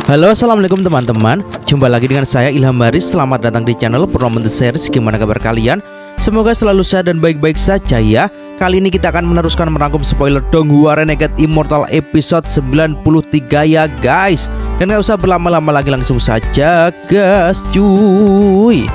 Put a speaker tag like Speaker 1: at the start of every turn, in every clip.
Speaker 1: Halo, assalamualaikum teman-teman. Jumpa lagi dengan saya Ilham Baris. Selamat datang di channel Purnomo The Series. Gimana kabar kalian? Semoga selalu sehat dan baik-baik saja ya. Kali ini kita akan meneruskan merangkum spoiler Donghua Renegade Immortal episode 93 ya guys. Dan gak usah berlama-lama lagi, langsung saja gas cuy.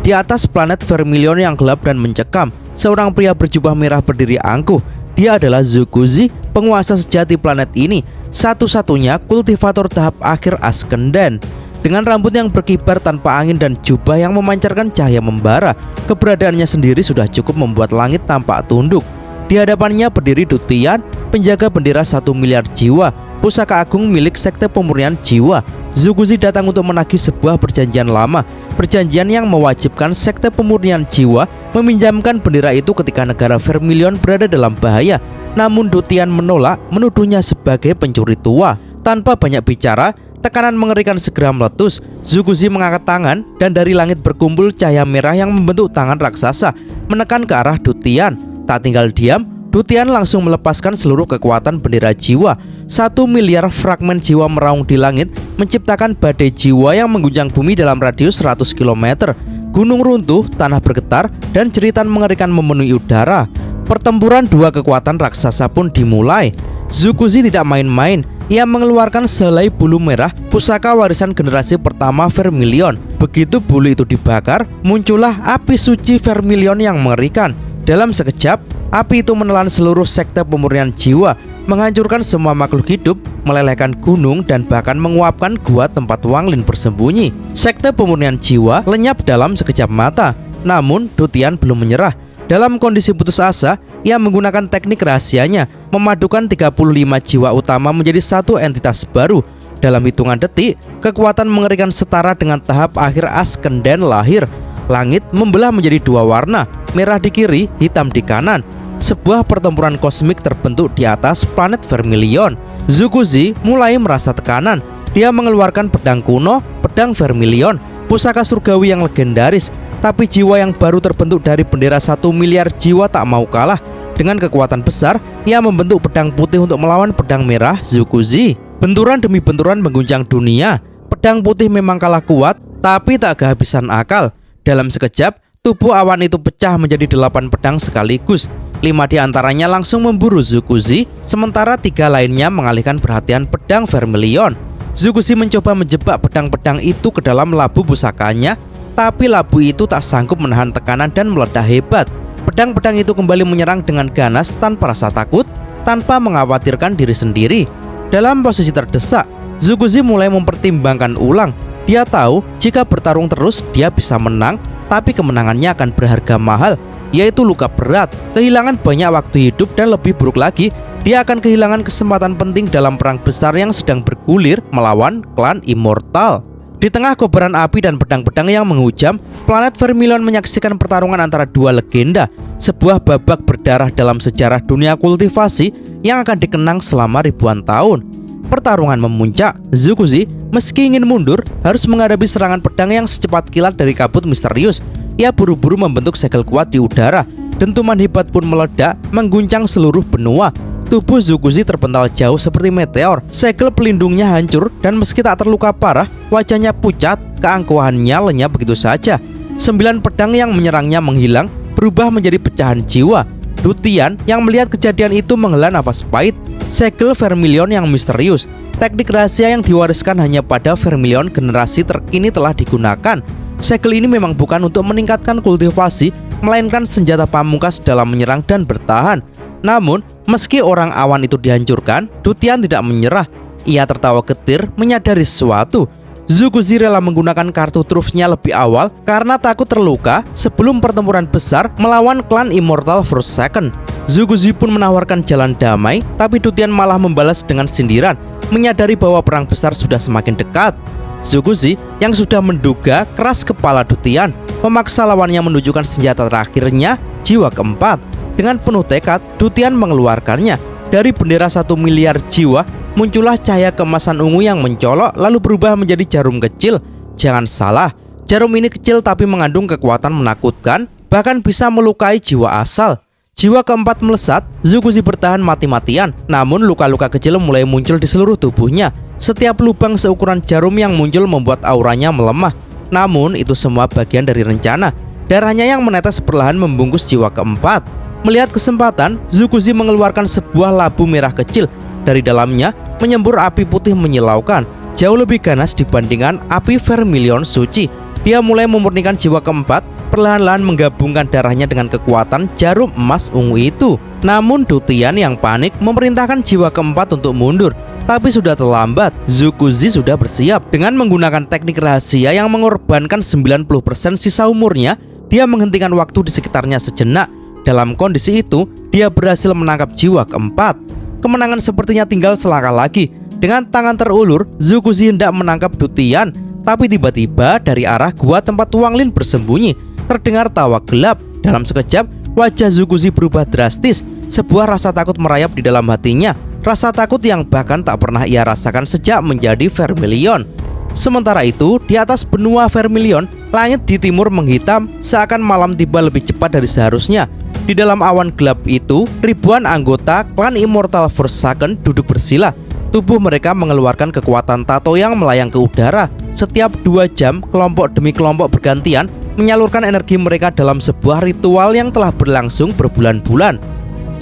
Speaker 1: Di atas planet Vermilion yang gelap dan mencekam, seorang pria berjubah merah berdiri angkuh. Dia adalah Zukuzi, penguasa sejati planet ini, satu-satunya kultivator tahap akhir Askenden. Dengan rambut yang berkibar tanpa angin dan jubah yang memancarkan cahaya membara, keberadaannya sendiri sudah cukup membuat langit tampak tunduk. Di hadapannya berdiri Dutian, penjaga bendera 1 miliar jiwa, pusaka agung milik sekte pemurnian jiwa. Zukuzi datang untuk menagih sebuah perjanjian lama, perjanjian yang mewajibkan sekte pemurnian jiwa meminjamkan bendera itu ketika negara Vermilion berada dalam bahaya. Namun Dutian menolak, menuduhnya sebagai pencuri tua. Tanpa banyak bicara, tekanan mengerikan segera meletus. Zukuzi mengangkat tangan dan dari langit berkumpul cahaya merah yang membentuk tangan raksasa menekan ke arah Dutian. Tak tinggal diam, Dutian langsung melepaskan seluruh kekuatan bendera jiwa. 1 miliar fragmen jiwa meraung di langit, menciptakan badai jiwa yang mengguncang bumi dalam radius 100 km. Gunung runtuh, tanah bergetar, dan jeritan mengerikan memenuhi udara. Pertempuran dua kekuatan raksasa pun dimulai. Zukuzi tidak main-main. Ia mengeluarkan sehelai bulu merah, pusaka warisan generasi pertama Vermilion. Begitu bulu itu dibakar, muncullah api suci Vermilion yang mengerikan. Dalam sekejap, api itu menelan seluruh sekte pemurnian jiwa, menghancurkan semua makhluk hidup, melelehkan gunung, dan bahkan menguapkan gua tempat Wang Lin bersembunyi. Sekte pemurnian jiwa lenyap dalam sekejap mata. Namun Dutian belum menyerah. Dalam kondisi putus asa, ia menggunakan teknik rahasianya, memadukan 35 jiwa utama menjadi satu entitas baru. Dalam hitungan detik, kekuatan mengerikan setara dengan tahap akhir Askenden lahir. Langit membelah menjadi dua warna, merah di kiri, hitam di kanan. Sebuah pertempuran kosmik terbentuk di atas planet Vermilion. Zukuzi mulai merasa tekanan. Dia mengeluarkan pedang kuno, pedang Vermilion, pusaka surgawi yang legendaris. Tapi jiwa yang baru terbentuk dari bendera 1 miliar jiwa tak mau kalah. Dengan kekuatan besar, ia membentuk pedang putih untuk melawan pedang merah Zukuzi. Benturan demi benturan mengguncang dunia. Pedang putih memang kalah kuat, tapi tak kehabisan akal. Dalam sekejap, tubuh awan itu pecah menjadi 8 pedang sekaligus. 5 diantaranya langsung memburu Zukuzi, sementara 3 lainnya mengalihkan perhatian pedang Vermilion. Zukuzi mencoba menjebak pedang-pedang itu ke dalam labu pusakanya, tapi labu itu tak sanggup menahan tekanan dan meledak hebat. Pedang-pedang itu kembali menyerang dengan ganas tanpa rasa takut, tanpa mengkhawatirkan diri sendiri. Dalam posisi terdesak, Zukuzi mulai mempertimbangkan ulang. Dia tahu jika bertarung terus dia bisa menang, tapi kemenangannya akan berharga mahal, yaitu luka berat, kehilangan banyak waktu hidup, dan lebih buruk lagi, dia akan kehilangan kesempatan penting dalam perang besar yang sedang bergulir melawan klan Immortal. Di tengah kobaran api dan pedang-pedang yang menghujam, planet Vermilion menyaksikan pertarungan antara dua legenda, sebuah babak berdarah dalam sejarah dunia kultivasi yang akan dikenang selama ribuan tahun. Pertarungan memuncak. Zukuzi, meski ingin mundur, harus menghadapi serangan pedang yang secepat kilat dari kabut misterius. Ia buru-buru membentuk segel kuat di udara. Dentuman hebat pun meledak, mengguncang seluruh benua. Tubuh Zukuzi terpental jauh seperti meteor. Segel pelindungnya hancur, dan meski tak terluka parah, wajahnya pucat, keangkuhannya lenyap begitu saja. 9 pedang yang menyerangnya menghilang, berubah menjadi pecahan jiwa. Dutian yang melihat kejadian itu menghela nafas pahit. Segel Vermilion yang misterius, teknik rahasia yang diwariskan hanya pada Vermilion generasi terkini telah digunakan. Segel ini memang bukan untuk meningkatkan kultivasi, melainkan senjata pamungkas dalam menyerang dan bertahan. Namun, meski orang awan itu dihancurkan, Dutian tidak menyerah. Ia tertawa getir, menyadari sesuatu. Zukuzi rela menggunakan kartu trufnya lebih awal karena takut terluka sebelum pertempuran besar melawan klan Immortal First Second. Zukuzi pun menawarkan jalan damai, tapi Dutian malah membalas dengan sindiran, menyadari bahwa perang besar sudah semakin dekat. Zukuzi yang sudah menduga keras kepala Dutian, memaksa lawannya menunjukkan senjata terakhirnya, jiwa keempat. Dengan penuh tekad, Dutian mengeluarkannya. Dari bendera 1 miliar jiwa, muncullah cahaya keemasan ungu yang mencolok lalu berubah menjadi jarum kecil. Jangan salah, jarum ini kecil tapi mengandung kekuatan menakutkan, bahkan bisa melukai jiwa asal. Jiwa keempat melesat, Zukuzi bertahan mati-matian, namun luka-luka kecil mulai muncul di seluruh tubuhnya. Setiap lubang seukuran jarum yang muncul membuat auranya melemah. Namun itu semua bagian dari rencana. Darahnya yang menetes perlahan membungkus jiwa keempat. Melihat kesempatan, Zukuzi mengeluarkan sebuah labu merah kecil. Dari dalamnya menyembur api putih menyilaukan, jauh lebih ganas dibandingkan api vermilion suci. Dia mulai memurnikan jiwa keempat, perlahan-lahan menggabungkan darahnya dengan kekuatan jarum emas ungu itu. Namun Dutian yang panik memerintahkan jiwa keempat untuk mundur. Tapi sudah terlambat, Zukuzi sudah bersiap. Dengan menggunakan teknik rahasia yang mengorbankan 90% sisa umurnya, dia menghentikan waktu di sekitarnya sejenak. Dalam kondisi itu, dia berhasil menangkap jiwa keempat. Kemenangan sepertinya tinggal selangkah lagi. Dengan tangan terulur, Zukuzi hendak menangkap Dutian. Tapi tiba-tiba dari arah gua tempat Wang Lin bersembunyi terdengar tawa gelap. Dalam sekejap, wajah Zukuzi berubah drastis. Sebuah rasa takut merayap di dalam hatinya. Rasa takut yang bahkan tak pernah ia rasakan sejak menjadi Vermilion. Sementara itu, di atas benua Vermilion, langit di timur menghitam seakan malam tiba lebih cepat dari seharusnya. Di dalam awan gelap itu, ribuan anggota klan Immortal Forsaken duduk bersila. Tubuh mereka mengeluarkan kekuatan tato yang melayang ke udara. Setiap 2 jam, kelompok demi kelompok bergantian menyalurkan energi mereka dalam sebuah ritual yang telah berlangsung berbulan-bulan.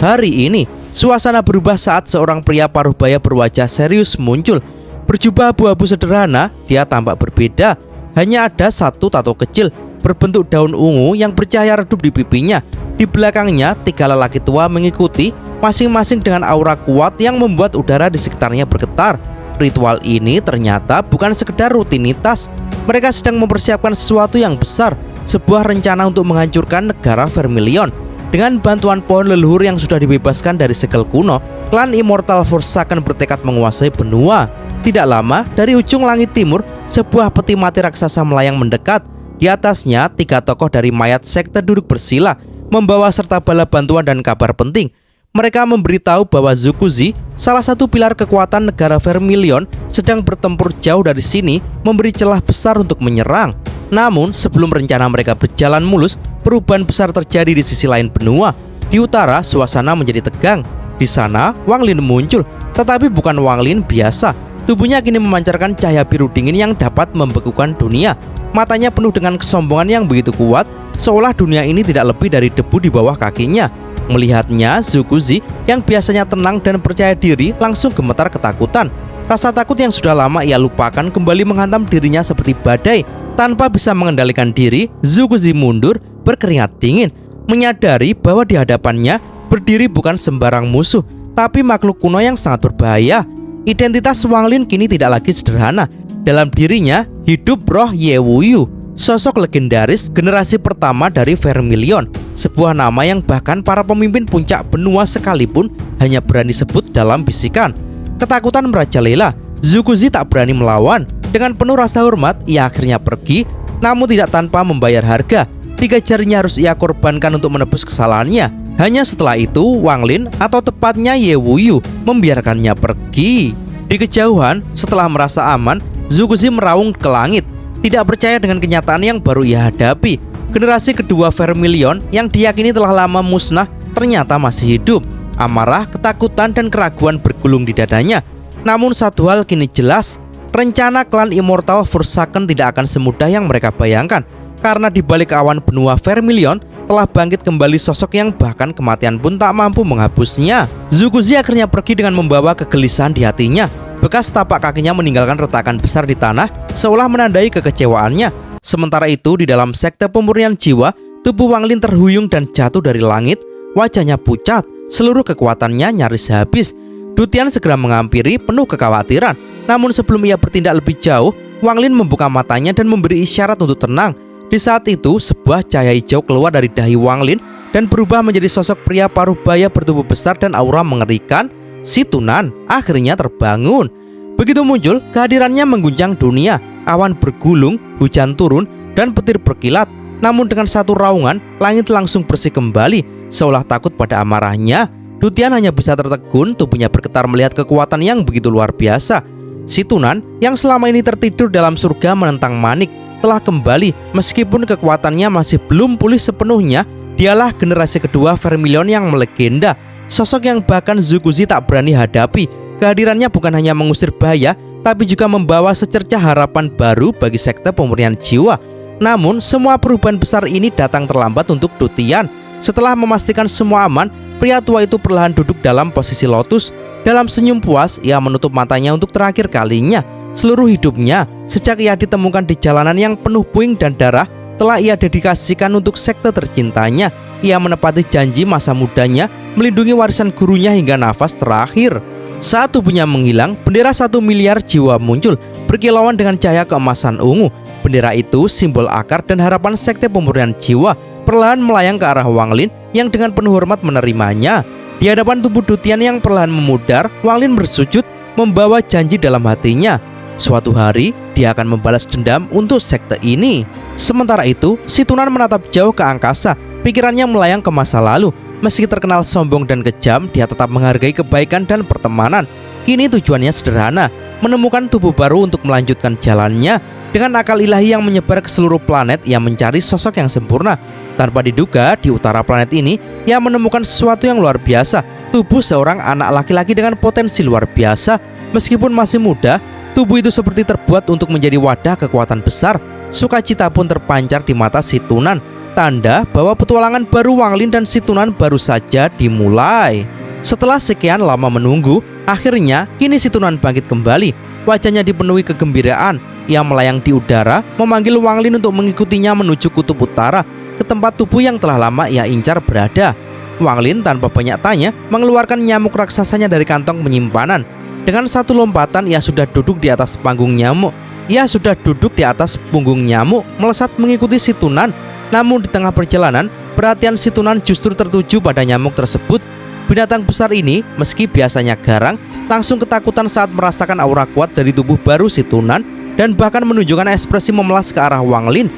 Speaker 1: Hari ini, suasana berubah saat seorang pria paruh baya berwajah serius muncul. Berjubah abu-abu sederhana, dia tampak berbeda. Hanya ada satu tato kecil berbentuk daun ungu yang bercahaya redup di pipinya. Di belakangnya, 3 lelaki tua mengikuti, masing-masing dengan aura kuat yang membuat udara di sekitarnya bergetar. Ritual ini ternyata bukan sekedar rutinitas. Mereka sedang mempersiapkan sesuatu yang besar, sebuah rencana untuk menghancurkan negara Vermilion. Dengan bantuan pohon leluhur yang sudah dibebaskan dari segel kuno, klan Immortal Forsaken bertekad menguasai benua. Tidak lama, dari ujung langit timur, sebuah peti mati raksasa melayang mendekat. Di atasnya, 3 tokoh dari mayat sekte duduk bersila, membawa serta bala bantuan dan kabar penting. Mereka memberitahu bahwa Zukuzi, salah satu pilar kekuatan negara Vermilion, sedang bertempur jauh dari sini, memberi celah besar untuk menyerang. Namun, sebelum rencana mereka berjalan mulus, perubahan besar terjadi di sisi lain benua. Di utara, suasana menjadi tegang. Di sana, Wang Lin muncul, tetapi bukan Wang Lin biasa. Tubuhnya kini memancarkan cahaya biru dingin yang dapat membekukan dunia. Matanya penuh dengan kesombongan yang begitu kuat, seolah dunia ini tidak lebih dari debu di bawah kakinya. Melihatnya, Zukuzi yang biasanya tenang dan percaya diri langsung gemetar ketakutan. Rasa takut yang sudah lama ia lupakan kembali menghantam dirinya seperti badai. Tanpa bisa mengendalikan diri, Zukuzi mundur berkeringat dingin, menyadari bahwa di hadapannya berdiri bukan sembarang musuh, tapi makhluk kuno yang sangat berbahaya. Identitas Wang Lin kini tidak lagi sederhana. Dalam dirinya hidup roh Ye Wuyu, sosok legendaris generasi pertama dari Vermilion, sebuah nama yang bahkan para pemimpin puncak benua sekalipun hanya berani sebut dalam bisikan. Ketakutan merajalela, Zukuzi tak berani melawan. Dengan penuh rasa hormat, ia akhirnya pergi, namun tidak tanpa membayar harga. 3 jarinya harus ia korbankan untuk menebus kesalahannya. Hanya setelah itu, Wang Lin atau tepatnya Ye Wuyu membiarkannya pergi. Di kejauhan, setelah merasa aman, Zukuzi meraung ke langit, tidak percaya dengan kenyataan yang baru ia hadapi. Generasi kedua Vermilion yang diyakini telah lama musnah ternyata masih hidup. Amarah, ketakutan, dan keraguan bergulung di dadanya. Namun satu hal kini jelas, rencana klan Immortal Forsaken tidak akan semudah yang mereka bayangkan. Karena di balik awan benua Vermilion telah bangkit kembali sosok yang bahkan kematian pun tak mampu menghapusnya. Zukuzi akhirnya pergi dengan membawa kegelisahan di hatinya. Bekas tapak kakinya meninggalkan retakan besar di tanah, seolah menandai kekecewaannya. Sementara itu, di dalam sekte pemurnian jiwa, tubuh Wang Lin terhuyung dan jatuh dari langit. Wajahnya pucat, seluruh kekuatannya nyaris habis. Dutian segera menghampiri penuh kekhawatiran. Namun sebelum ia bertindak lebih jauh, Wang Lin membuka matanya dan memberi isyarat untuk tenang. Di saat itu, sebuah cahaya hijau keluar dari dahi Wang Lin dan berubah menjadi sosok pria paruh baya bertubuh besar dan aura mengerikan. Si Tunan akhirnya terbangun. Begitu muncul, kehadirannya mengguncang dunia. Awan bergulung, hujan turun, dan petir berkilat. Namun dengan satu raungan, langit langsung bersih kembali. Seolah takut pada amarahnya, Dutian hanya bisa tertegun, tubuhnya bergetar melihat kekuatan yang begitu luar biasa. Si Tunan yang selama ini tertidur dalam surga menentang Manik telah kembali. Meskipun kekuatannya masih belum pulih sepenuhnya, Dialah generasi kedua Vermilion yang melegenda, sosok yang bahkan Zuguzi tak berani hadapi. Kehadirannya bukan hanya mengusir bahaya, tapi juga membawa secercah harapan baru bagi sekte pemurnian jiwa. Namun, semua perubahan besar ini datang terlambat untuk Dutian. Setelah memastikan semua aman, pria tua itu perlahan duduk dalam posisi lotus. Dalam senyum puas, ia menutup matanya untuk terakhir kalinya. Seluruh hidupnya, sejak ia ditemukan di jalanan yang penuh puing dan darah, telah ia dedikasikan untuk sekte tercintanya. Ia menepati janji masa mudanya, melindungi warisan gurunya hingga nafas terakhir. Saat tubuhnya menghilang, bendera 1 miliar jiwa muncul, berkilauan dengan cahaya keemasan ungu. Bendera itu simbol akar dan harapan sekte pemurnian jiwa, perlahan melayang ke arah Wang Lin yang dengan penuh hormat menerimanya. Di hadapan tubuh Dutian yang perlahan memudar, Wang Lin bersujud, membawa janji dalam hatinya. Suatu hari, dia akan membalas dendam untuk sekte ini. Sementara itu, si Tunan menatap jauh ke angkasa, pikirannya melayang ke masa lalu. Meski terkenal sombong dan kejam, dia tetap menghargai kebaikan dan pertemanan. Kini tujuannya sederhana, menemukan tubuh baru untuk melanjutkan jalannya. Dengan akal ilahi yang menyebar ke seluruh planet, ia mencari sosok yang sempurna. Tanpa diduga, di utara planet ini, ia menemukan sesuatu yang luar biasa. Tubuh seorang anak laki-laki dengan potensi luar biasa. Meskipun masih muda, tubuh itu seperti terbuat untuk menjadi wadah kekuatan besar. Sukacita pun terpancar di mata si Tunan, tanda bahwa petualangan baru Wang Lin dan si Tunan baru saja dimulai. Setelah sekian lama menunggu, akhirnya kini si Tunan bangkit kembali. Wajahnya dipenuhi kegembiraan. Ia melayang di udara, memanggil Wang Lin untuk mengikutinya menuju kutub utara, ke tempat tubuh yang telah lama ia incar berada. Wang Lin tanpa banyak tanya mengeluarkan nyamuk raksasanya dari kantong penyimpanan. Dengan satu lompatan ia sudah duduk di atas panggung nyamuk. Ia sudah duduk di atas punggung nyamuk, melesat mengikuti si Tunan. Namun di tengah perjalanan, perhatian si Tunan justru tertuju pada nyamuk tersebut. Binatang besar ini, meski biasanya garang, langsung ketakutan saat merasakan aura kuat dari tubuh baru si Tunan, dan bahkan menunjukkan ekspresi memelas ke arah Wang Lin.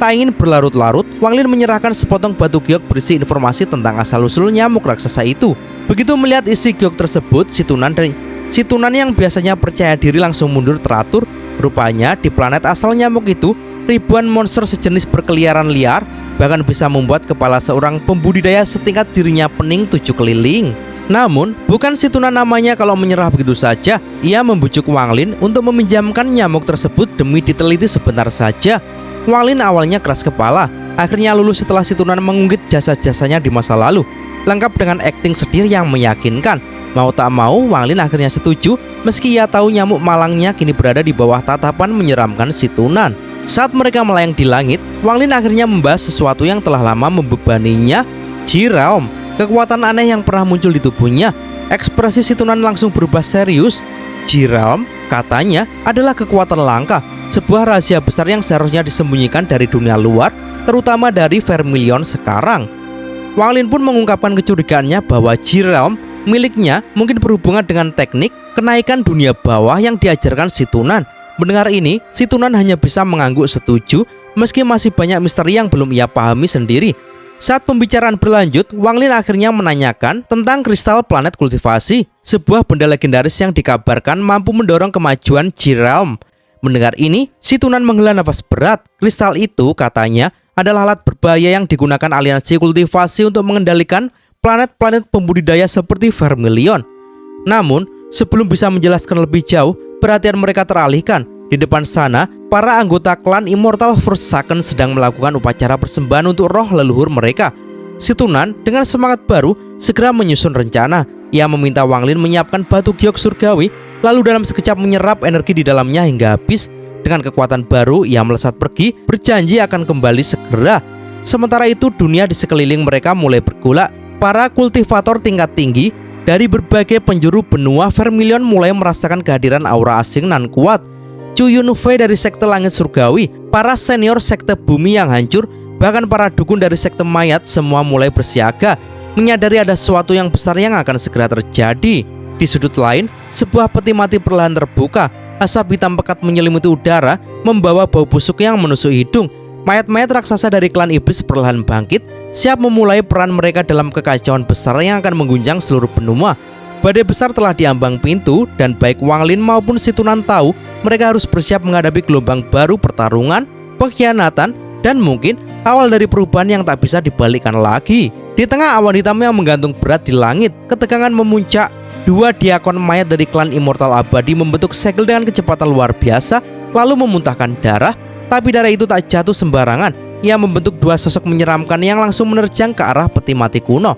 Speaker 1: Tak ingin berlarut-larut, Wang Lin menyerahkan sepotong batu giok berisi informasi tentang asal-usul nyamuk raksasa itu. Begitu melihat isi giok tersebut, si Tunan yang biasanya percaya diri langsung mundur teratur. Rupanya di planet asal nyamuk itu, ribuan monster sejenis berkeliaran liar, bahkan bisa membuat kepala seorang pembudidaya setingkat dirinya pening 7 keliling. Namun, bukan si Tunan namanya kalau menyerah begitu saja. Ia membujuk Wang Lin untuk meminjamkan nyamuk tersebut demi diteliti sebentar saja. Wang Lin awalnya keras kepala, akhirnya lulus setelah si Tunan mengungkit jasa-jasanya di masa lalu, lengkap dengan akting setir yang meyakinkan. Mau tak mau, Wang Lin akhirnya setuju, meski ia tahu nyamuk malangnya kini berada di bawah tatapan menyeramkan si Tunan. Saat mereka melayang di langit, Wang Lin akhirnya membahas sesuatu yang telah lama membebaninya, Ji Realm. Kekuatan aneh yang pernah muncul di tubuhnya. Ekspresi si Tunan langsung berubah serius. Ji Realm, katanya, adalah kekuatan langka, sebuah rahasia besar yang seharusnya disembunyikan dari dunia luar, terutama dari Vermilion sekarang. Wang Lin pun mengungkapkan kecurigaannya bahwa Ji Realm miliknya mungkin berhubungan dengan teknik kenaikan dunia bawah yang diajarkan si Tunan. Mendengar ini, si Tunan hanya bisa mengangguk setuju, meski masih banyak misteri yang belum ia pahami sendiri. Saat pembicaraan berlanjut, Wang Lin akhirnya menanyakan tentang kristal planet kultivasi, sebuah benda legendaris yang dikabarkan mampu mendorong kemajuan Ji Realm. Mendengar ini, si Tunan menghela nafas berat. Kristal itu, katanya, adalah alat berbahaya yang digunakan aliansi kultivasi untuk mengendalikan planet-planet pembudidaya seperti Vermilion. Namun, sebelum bisa menjelaskan lebih jauh, perhatian mereka teralihkan. Di depan sana, para anggota klan Immortal Forsaken sedang melakukan upacara persembahan untuk roh leluhur mereka. Si Tunan dengan semangat baru segera menyusun rencana. Ia meminta Wang Lin menyiapkan batu giok surgawi, lalu dalam sekejap menyerap energi di dalamnya hingga habis. Dengan kekuatan baru, ia melesat pergi, berjanji akan kembali segera. Sementara itu, dunia di sekeliling mereka mulai bergolak. Para kultivator tingkat tinggi dari berbagai penjuru benua Vermilion mulai merasakan kehadiran aura asing nan kuat. Chu Yunfei dari sekte langit surgawi, para senior sekte bumi yang hancur, bahkan para dukun dari sekte mayat semua mulai bersiaga, menyadari ada sesuatu yang besar yang akan segera terjadi. Di sudut lain, sebuah peti mati perlahan terbuka. Asap hitam pekat menyelimuti udara, membawa bau busuk yang menusuk hidung. Mayat-mayat raksasa dari klan iblis perlahan bangkit, siap memulai peran mereka dalam kekacauan besar yang akan mengguncang seluruh benua. Badai besar telah diambang pintu, dan baik Wang Lin maupun si Tunan tahu mereka harus bersiap menghadapi gelombang baru pertarungan, pengkhianatan, dan mungkin awal dari perubahan yang tak bisa dibalikkan lagi. Di tengah awan hitam yang menggantung berat di langit, ketegangan memuncak. Dua diakon mayat dari klan Immortal Abadi membentuk segel dengan kecepatan luar biasa, lalu memuntahkan darah. Tapi darah itu tak jatuh sembarangan. Ia membentuk dua sosok menyeramkan yang langsung menerjang ke arah peti mati kuno.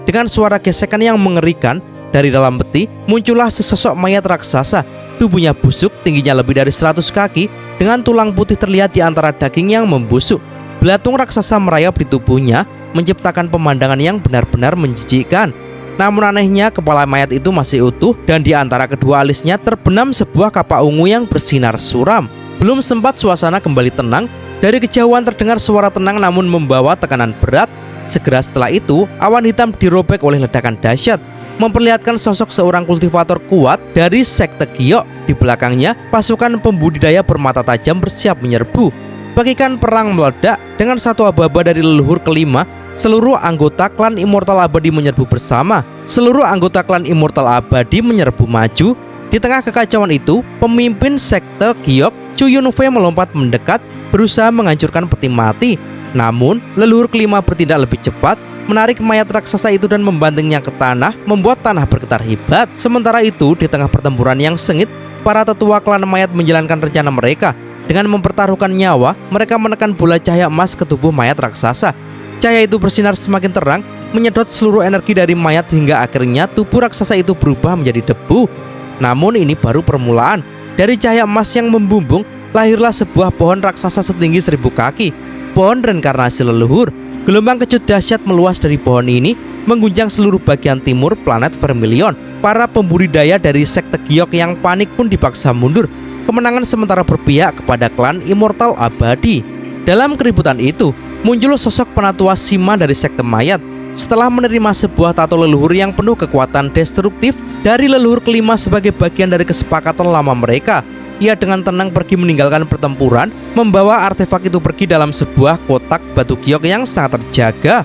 Speaker 1: Dengan suara gesekan yang mengerikan, dari dalam peti muncullah sesosok mayat raksasa. Tubuhnya busuk, tingginya lebih dari 100 kaki, dengan tulang putih terlihat di antara daging yang membusuk. Belatung raksasa merayap di tubuhnya, menciptakan pemandangan yang benar-benar menjijikkan. Namun anehnya, kepala mayat itu masih utuh dan di antara kedua alisnya terbenam sebuah kapak ungu yang bersinar suram. Belum sempat suasana kembali tenang, dari kejauhan terdengar suara tenang namun membawa tekanan berat. Segera setelah itu, awan hitam dirobek oleh ledakan dahsyat, memperlihatkan sosok seorang kultivator kuat dari sekte Giok. Di belakangnya, pasukan pembudidaya bermata tajam bersiap menyerbu. Bagikan perang meledak, dengan satu aba-aba dari leluhur kelima, seluruh anggota klan Immortal Abadi menyerbu bersama. Seluruh anggota klan Immortal Abadi menyerbu maju. Di tengah kekacauan itu, pemimpin sekte Giok, Chu Yunfei, melompat mendekat, berusaha menghancurkan peti mati. Namun, leluhur kelima bertindak lebih cepat, menarik mayat raksasa itu dan membantingnya ke tanah, membuat tanah bergetar hebat. Sementara itu, di tengah pertempuran yang sengit, para tetua klan mayat menjalankan rencana mereka. Dengan mempertaruhkan nyawa, mereka menekan bola cahaya emas ke tubuh mayat raksasa. Cahaya itu bersinar semakin terang, menyedot seluruh energi dari mayat hingga akhirnya tubuh raksasa itu berubah menjadi debu. Namun ini baru permulaan. Dari cahaya emas yang membumbung, lahirlah sebuah pohon raksasa setinggi 1000 kaki. Pohon reinkarnasi leluhur. Gelombang kecut dahsyat meluas dari pohon ini, mengguncang seluruh bagian timur planet Vermilion. Para pembudidaya dari sekte Giok yang panik pun dipaksa mundur. Kemenangan sementara berpihak kepada klan Immortal Abadi. Dalam keributan itu, muncul sosok penatua Sima dari sekte mayat. Setelah menerima sebuah tato leluhur yang penuh kekuatan destruktif dari leluhur kelima sebagai bagian dari kesepakatan lama mereka, ia dengan tenang pergi meninggalkan pertempuran, membawa artefak itu pergi dalam sebuah kotak batu giok yang sangat terjaga.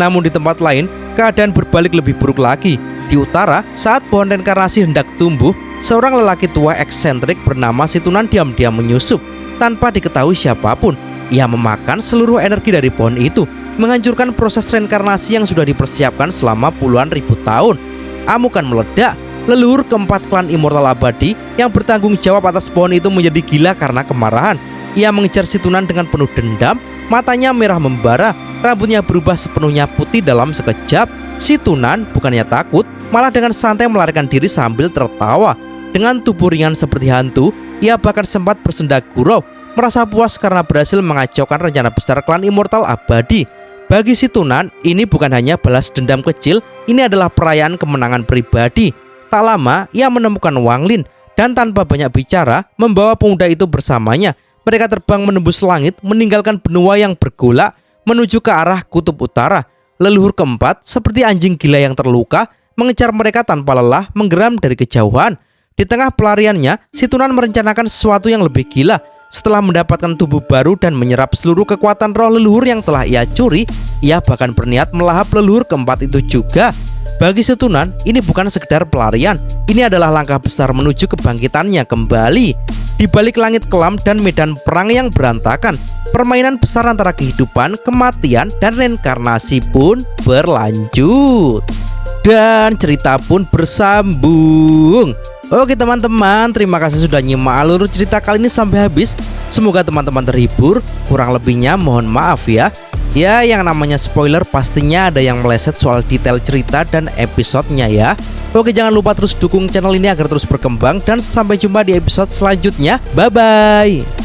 Speaker 1: Namun di tempat lain, keadaan berbalik lebih buruk lagi. Di utara, saat pohon reinkarnasi hendak tumbuh, seorang lelaki tua eksentrik bernama Situnan diam-diam menyusup. Tanpa diketahui siapapun, ia memakan seluruh energi dari pohon itu, menghancurkan proses reinkarnasi yang sudah dipersiapkan selama puluhan ribu tahun. Amukan meledak. Leluhur keempat klan Immortal Abadi yang bertanggung jawab atas pohon itu menjadi gila karena kemarahan. Ia mengejar Situnan dengan penuh dendam. Matanya merah membara, rambutnya berubah sepenuhnya putih dalam sekejap. Situnan bukannya takut, malah dengan santai melarikan diri sambil tertawa. Dengan tubuh ringan seperti hantu, ia bahkan sempat bersendak gurau, merasa puas karena berhasil mengacaukan rencana besar klan Immortal Abadi. Bagi Situnan, ini bukan hanya balas dendam kecil, ini adalah perayaan kemenangan pribadi. Tak lama, ia menemukan Wang Lin dan tanpa banyak bicara, membawa pemuda itu bersamanya. Mereka terbang menembus langit, meninggalkan benua yang bergolak, menuju ke arah kutub utara. Leluhur keempat, seperti anjing gila yang terluka, mengejar mereka tanpa lelah, menggeram dari kejauhan. Di tengah pelariannya, Situnan merencanakan sesuatu yang lebih gila. Setelah mendapatkan tubuh baru dan menyerap seluruh kekuatan roh leluhur yang telah ia curi, ia bahkan berniat melahap leluhur keempat itu juga. Bagi Situnan, ini bukan sekedar pelarian, ini adalah langkah besar menuju kebangkitannya kembali. Di balik langit kelam dan medan perang yang berantakan, permainan besar antara kehidupan, kematian, dan reinkarnasi pun berlanjut. Dan cerita pun bersambung. Oke teman-teman, terima kasih sudah nyimak alur cerita kali ini sampai habis. Semoga teman-teman terhibur, kurang lebihnya mohon maaf ya. Ya, yang namanya spoiler pastinya ada yang meleset soal detail cerita dan episodenya ya. Oke, jangan lupa terus dukung channel ini agar terus berkembang. Dan sampai jumpa di episode selanjutnya. Bye-bye.